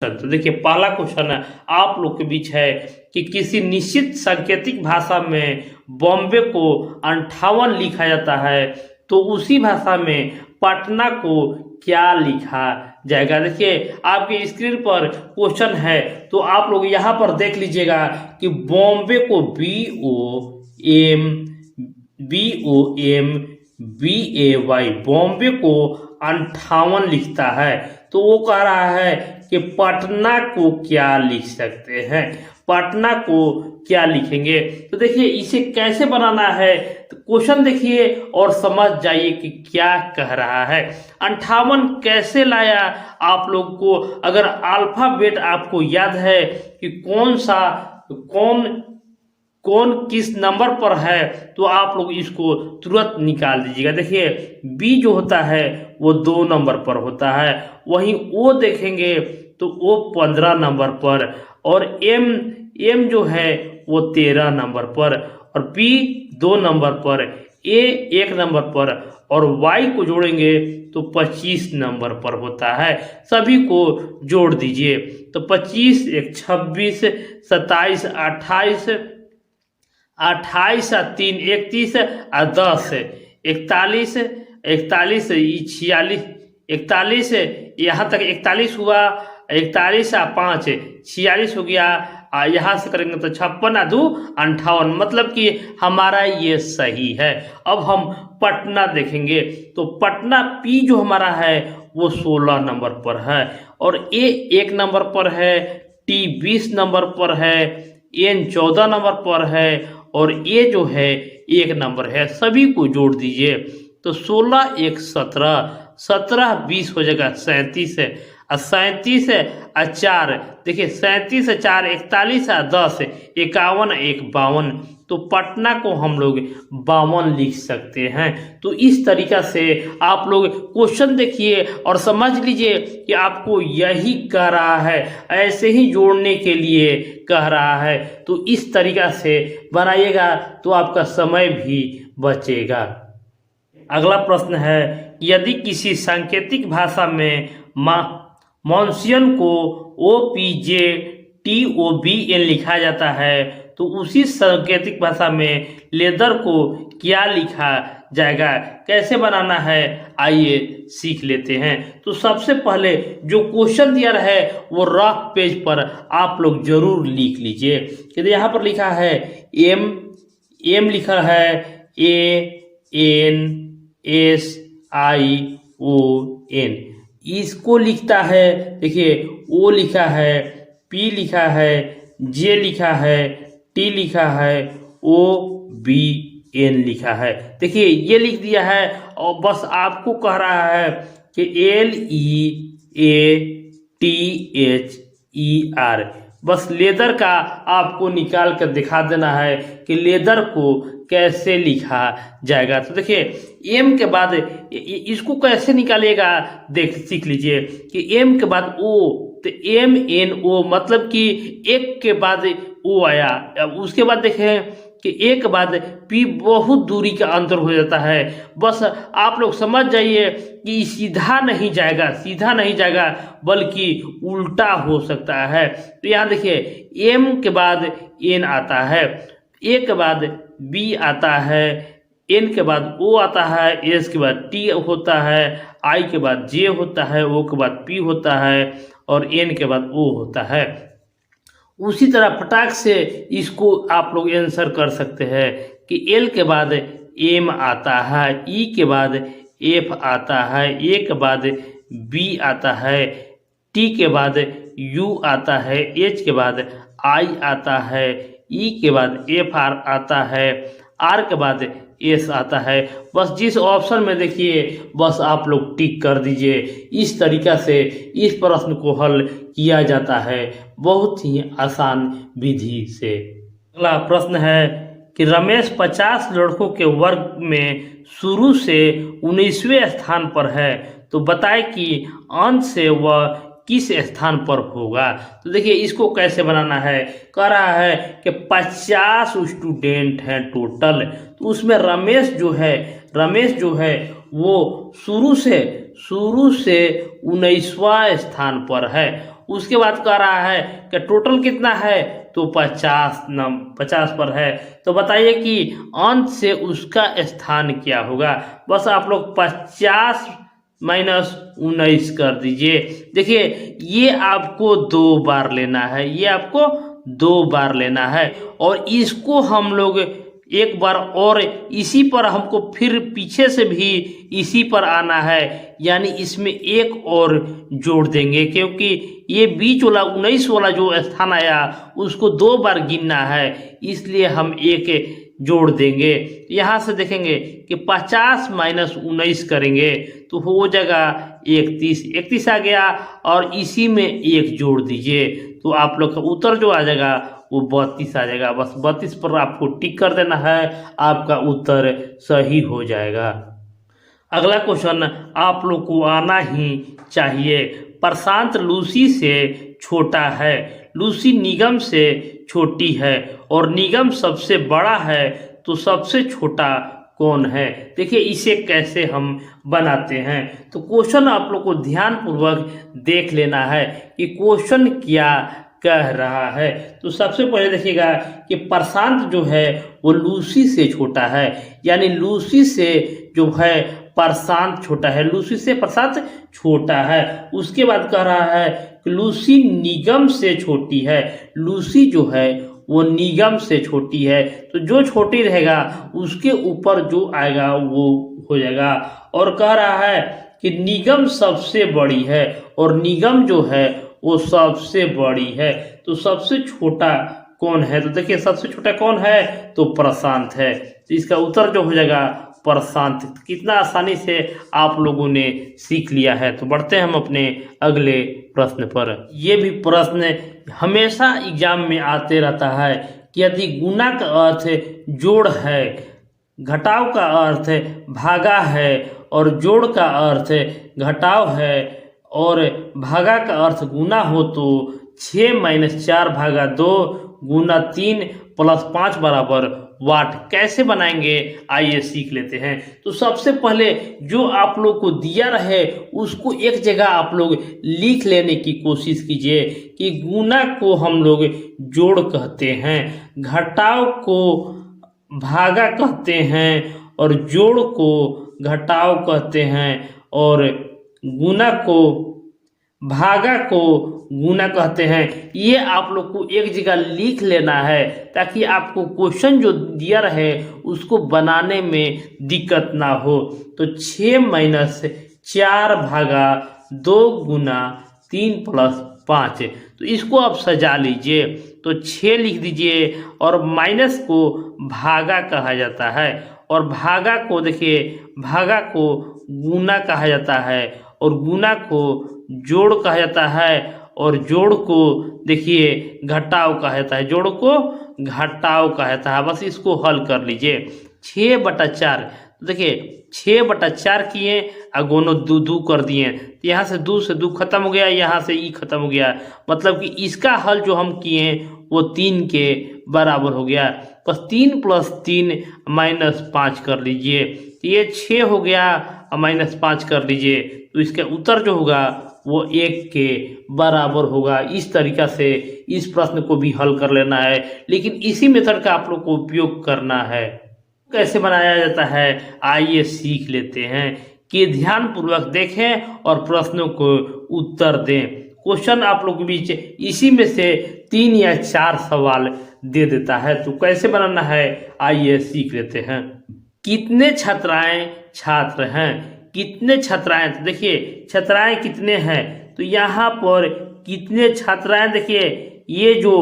सकते हो। देखिए पहला क्वेश्चन है आप लोग के बीच है कि किसी निश्चित सांकेतिक भाषा में बॉम्बे को 58 लिखा जाता है तो उसी भाषा में पटना को क्या लिखा जाएगा। देखिए आपके स्क्रीन पर क्वेश्चन है तो आप लोग यहाँ पर देख लीजिएगा कि बॉम्बे को BOMBAY बॉम्बे को 58 लिखता है। तो वो कह रहा है कि पटना को क्या लिख सकते हैं, पटना को क्या लिखेंगे। तो देखिए इसे कैसे बनाना है तो क्वेश्चन देखिए और समझ जाइए कि क्या कह रहा है। 58 कैसे लाया आप लोग को, अगर अल्फाबेट आपको याद है कि कौन किस नंबर पर है तो आप लोग इसको तुरंत निकाल दीजिएगा। देखिए बी जो होता है वो 2 नंबर पर होता है, वहीं ओ देखेंगे तो ओ 15 नंबर पर, और एम जो है वो 13 नंबर पर, और पी 2 नंबर पर, ए 1 नंबर पर, और वाई को जोड़ेंगे तो 25 नंबर पर होता है। सभी को जोड़ दीजिए तो 25 1 26 27 28 28 3 31 10 41 41 46 41 यहाँ तक 41 हुआ, 41 5 46 हो गया, यहाँ से करेंगे तो 56 2 58, मतलब कि हमारा ये सही है। अब हम पटना देखेंगे तो पटना पी जो हमारा है वो 16 नंबर पर है, और ए 1 नंबर पर है, टी 20 नंबर पर है, एन 14 नंबर पर है, और ये जो है 1 नंबर है। सभी को जोड़ दीजिए तो 16 1 17 17 20 हो जाएगा 37 है, और 37 और 4 देखिए 37 4 41 और 10 51 1 52, तो पटना को हम लोग 52 लिख सकते हैं। तो इस तरीका से आप लोग क्वेश्चन देखिए और समझ लीजिए कि आपको यही कह रहा है, ऐसे ही जोड़ने के लिए कह रहा है। तो इस तरीका से बनाइएगा तो आपका समय भी बचेगा। अगला प्रश्न है यदि किसी सांकेतिक भाषा में मॉन्सियन को OPJTOBN लिखा जाता है तो उसी सांकेतिक भाषा में लेदर को क्या लिखा जाएगा। कैसे बनाना है आइए सीख लेते हैं। तो सबसे पहले जो क्वेश्चन दिया है वो रफ पेज पर आप लोग जरूर लिख लीजिए। कि यहाँ पर लिखा है एम लिखा है ANSION, इसको लिखता है। देखिए ओ लिखा है, पी लिखा है, जे लिखा है, टी लिखा है, OBN लिखा है। देखिए ये लिख दिया है और बस आपको कह रहा है कि LEATHER, बस लेदर का आपको निकाल कर दिखा देना है कि लेदर को कैसे लिखा जाएगा। तो देखिए एम के बाद इसको कैसे निकालिएगा सीख लीजिए कि एम के बाद ओ, तो MNO मतलब कि एक के बाद ओ आया, उसके बाद देखें कि एक के बाद पी, बहुत दूरी का अंतर हो जाता है। बस आप लोग समझ जाइए कि सीधा नहीं जाएगा बल्कि उल्टा हो सकता है। तो यहाँ देखिए एम के बाद एन आता है, ए के बाद बी आता है, एन के बाद ओ आता है, एस के बाद टी होता है, आई के बाद जे होता है, ओ के बाद पी होता है, और एन के बाद ओ होता है। उसी तरह फटाक से इसको आप लोग आंसर कर सकते हैं कि एल के बाद एम आता है, ई के बाद एफ आता है, ए के बाद बी आता है, टी के बाद यू आता है, एच के बाद आई आता है, ई के बाद एफ आर आता है, आर के बाद एस आता है। बस जिस ऑप्शन में देखिए बस आप लोग टिक कर दीजिए। इस तरीका से इस प्रश्न को हल किया जाता है बहुत ही आसान विधि से। अगला प्रश्न है कि रमेश 50 लड़कों के वर्ग में शुरू से 19वें स्थान पर है, तो बताए कि अंत से वह किस स्थान पर होगा। तो देखिए इसको कैसे बनाना है। कह रहा है कि 50 स्टूडेंट हैं टोटल, तो उसमें रमेश जो है वो शुरू से 19वां स्थान पर है, उसके बाद कह रहा है कि टोटल कितना है, तो 50 पर है। तो बताइए कि अंत से उसका स्थान क्या होगा। बस आप लोग 50 माइनस 19 कर दीजिए। देखिए ये आपको 2 बार लेना है, ये आपको 2 बार लेना है, और इसको हम लोग एक बार और इसी पर हमको फिर पीछे से भी इसी पर आना है, यानी इसमें एक और जोड़ देंगे, क्योंकि ये बीच वाला 19 वाला जो स्थान आया उसको 2 बार गिनना है, इसलिए हम एक जोड़ देंगे। यहाँ से देखेंगे कि 50 माइनस 19 करेंगे तो हो जाएगा 31 आ गया, और इसी में एक जोड़ दीजिए तो आप लोग का उत्तर जो आ जाएगा वो 32 आ जाएगा। बस 32 पर आपको टिक कर देना है, आपका उत्तर सही हो जाएगा। अगला क्वेश्चन आप लोग को आना ही चाहिए। प्रशांत लूसी से छोटा है, लूसी निगम से छोटी है, और निगम सबसे बड़ा है, तो सबसे छोटा कौन है। देखिए इसे कैसे हम बनाते हैं, तो क्वेश्चन आप लोग को ध्यान पूर्वक देख लेना है कि क्वेश्चन क्या कह रहा है। तो सबसे पहले देखिएगा कि प्रशांत जो है वो लूसी से छोटा है, यानी लूसी से जो है प्रशांत छोटा है, लूसी से प्रशांत छोटा है। उसके बाद कह रहा है कि लूसी निगम से छोटी है, लूसी जो है वो निगम से छोटी है, तो जो छोटी रहेगा उसके ऊपर जो आएगा वो हो जाएगा। और कह रहा है कि निगम सबसे बड़ी है, और निगम जो है वो सबसे बड़ी है, तो सबसे छोटा कौन है। तो देखिए सबसे छोटा कौन है, तो प्रशांत है, तो इसका उत्तर जो हो जाएगा प्रशांत। कितना आसानी से आप लोगों ने सीख लिया है। तो बढ़ते हैं हम अपने अगले प्रश्न पर। ये भी प्रश्न हमेशा एग्जाम में आते रहता है कि यदि गुना का अर्थ जोड़ है, घटाव का अर्थ भागा है, और जोड़ का अर्थ घटाव है, और भागा का अर्थ गुना हो, तो 6 माइनस 4 भागा 2 गुना 3 प्लस 5 बराबर वाट कैसे बनाएंगे, आइए सीख लेते हैं। तो सबसे पहले जो आप लोग को दिया रहे उसको एक जगह आप लोग लिख लेने की कोशिश कीजिए कि गुना को हम लोग जोड़ कहते हैं, घटाव को भागा कहते हैं, और जोड़ को घटाव कहते हैं, और गुना को भागा को गुना कहते हैं। ये आप लोग को एक जगह लिख लेना है ताकि आपको क्वेश्चन जो दिया रहे उसको बनाने में दिक्कत ना हो। तो 6 माइनस 4 भागा 2 गुना 3 प्लस 5, तो इसको आप सजा लीजिए। तो 6 लिख दीजिए, और माइनस को भागा कहा जाता है, और भागा को देखिए भागा को गुना कहा जाता है, और गुना को जोड़ कहा जाता है, और जोड़ को देखिए घटाव कहा जाता है, जोड़ को घटाव कहा जाता है। बस इसको हल कर लीजिए। 6/4, तो देखिए 6/4 किए, अगोनो 2 कर दिए, तो यहाँ से 2 खत्म हो गया, यहाँ से ई खत्म हो गया, मतलब कि इसका हल जो हम किए वो 3 के बराबर हो गया। बस 3 प्लस 3 माइनस 5 कर लीजिए, तो ये 6 हो गया, माइनस 5 कर लीजिए, तो इसका उत्तर जो होगा वो 1 के बराबर होगा। इस तरीका से इस प्रश्न को भी हल कर लेना है, लेकिन इसी मेथड का आप लोग को उपयोग करना है। कैसे बनाया जाता है आइए सीख लेते हैं, कि ध्यान पूर्वक देखें और प्रश्नों को उत्तर दें। क्वेश्चन आप लोग के बीच इसी में से 3 या 4 सवाल दे देता है, तो कैसे बनाना है आइए सीख लेते हैं। कितने छात्राएं छात्र हैं, कितने छात्राएं, तो देखिए छात्राएं कितने हैं, तो यहाँ पर कितने छात्राएं, देखिए ये जो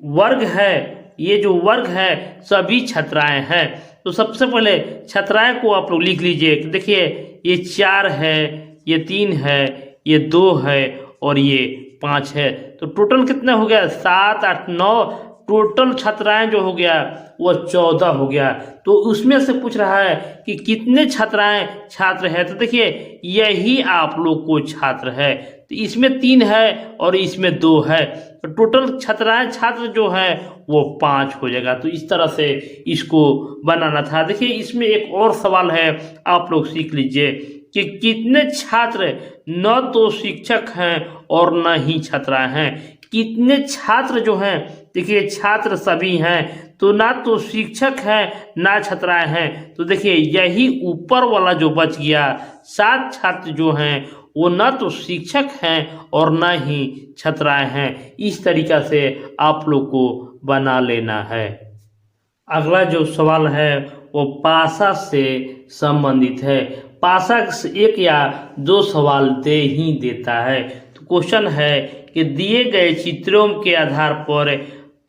वर्ग है, ये जो वर्ग है सभी छात्राएं हैं। तो सबसे पहले छात्राएं को आप लोग लिख लीजिए। देखिए ये 4 है, ये 3 है, ये 2 है, और ये 5 है, तो टोटल कितना हो गया 7, 8, 9, टोटल छात्राएं जो हो गया वो 14 हो गया। तो उसमें से पूछ रहा है कि कितने छात्राएं छात्र है, तो देखिए यही आप लोग को छात्र है, तो इसमें 3 है और इसमें 2 है, तो टोटल छात्राएं छात्र जो है वो 5 हो जाएगा। तो इस तरह से इसको बनाना था। देखिए इसमें एक और सवाल है, आप लोग सीख लीजिए कि कितने छात्र न तो शिक्षक हैं और न ही छात्रा हैं। कितने छात्र जो हैं, देखिए छात्र सभी हैं, तो ना तो शिक्षक हैं ना छात्राएं हैं। तो देखिए यही ऊपर वाला जो बच गया, 7 छात्र जो हैं वो ना तो शिक्षक हैं और ना ही छात्राएं हैं। इस तरीका से आप लोग को बना लेना है। अगला जो सवाल है वो पासा से संबंधित है। पासा 1 या 2 सवाल दे ही देता है। तो क्वेश्चन है कि दिए गए चित्रों के आधार पर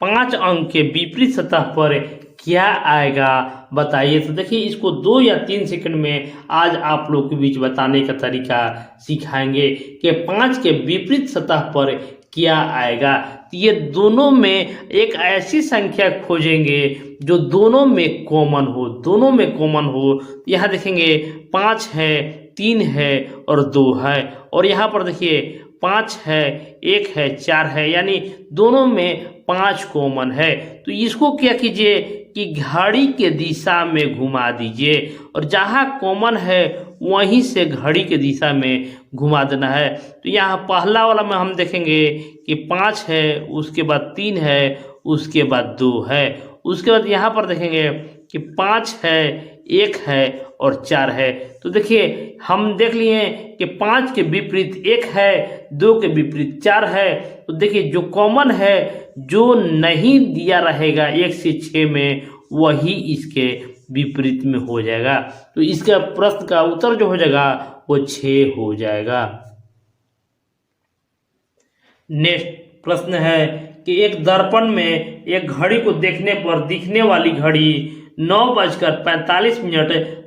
5 अंक के विपरीत सतह पर क्या आएगा बताइए। तो देखिए इसको 2 या 3 सेकंड में आज आप लोग के बीच बताने का तरीका सिखाएंगे कि 5 के विपरीत सतह पर क्या आएगा। तो ये दोनों में एक ऐसी संख्या खोजेंगे जो दोनों में कॉमन हो, दोनों में कॉमन हो। यहाँ देखेंगे 5 है, 3 है और 2 है, और यहाँ पर देखिए 5 है, 1 है, 4 है, यानी दोनों में 5 कॉमन है। तो इसको क्या कीजिए कि घड़ी के दिशा में घुमा दीजिए, और जहाँ कॉमन है वहीं से घड़ी के दिशा में घुमा देना है। तो यहाँ पहला वाला में हम देखेंगे कि 5 है, उसके बाद 3 है, उसके बाद 2 है, उसके बाद यहाँ पर देखेंगे कि 5 है, 1 है और 4 है। तो देखिए हम देख लिए कि 5 के विपरीत 1 है, 2 के विपरीत 4 है। तो देखिए जो कॉमन है, जो नहीं दिया रहेगा 1 से 6 में, वही इसके विपरीत में हो जाएगा। तो इसका प्रश्न का उत्तर जो हो जाएगा वो 6 हो जाएगा। नेक्स्ट प्रश्न है कि एक दर्पण में एक घड़ी को देखने पर दिखने वाली घड़ी 9:45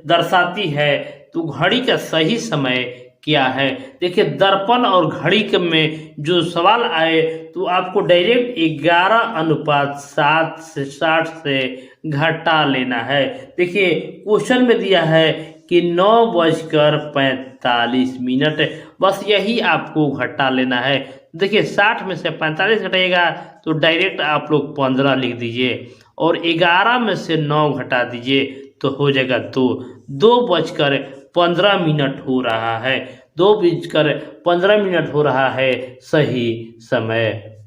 दर्शाती है, तो घड़ी का सही समय क्या है। देखिए दर्पण और घड़ी के में जो सवाल आए तो आपको डायरेक्ट 11:7 से 60 से घटा लेना है। देखिए क्वेश्चन में दिया है कि 9:45, बस यही आपको घटा लेना है। देखिए 60 में से 45 घटाइएगा तो डायरेक्ट आप लोग 15 लिख दीजिए, और 11 में से 9 घटा दीजिए तो हो जाएगा 2। 2:15 हो रहा है, 2:15 हो रहा है सही समय।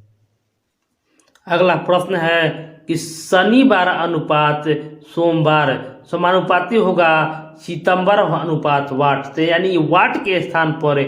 अगला प्रश्न है कि शनिवार अनुपात सोमवार समानुपाती होगा सितंबर अनुपात वाट से, यानी वाट के स्थान पर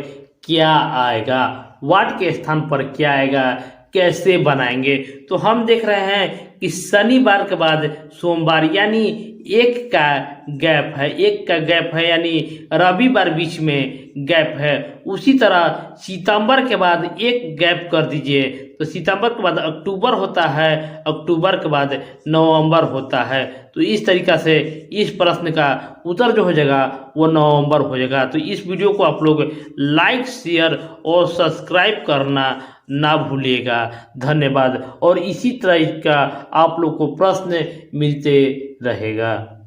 क्या आएगा। वाट के स्थान पर क्या आएगा, कैसे बनाएंगे। तो हम देख रहे हैं कि शनिवार के बाद सोमवार, यानी 1 का गैप है, 1 का गैप है, यानी रविवार बीच में गैप है। उसी तरह सितंबर के बाद 1 गैप कर दीजिए, तो सितंबर के बाद अक्टूबर होता है, अक्टूबर के बाद नवंबर होता है। तो इस तरीका से इस प्रश्न का उत्तर जो हो जाएगा वो नवंबर हो जाएगा। तो इस वीडियो को आप लोग लाइक, शेयर और सब्सक्राइब करना ना भूलिएगा। धन्यवाद। और इसी तरह का आप लोग को प्रश्न मिलते रहेगा।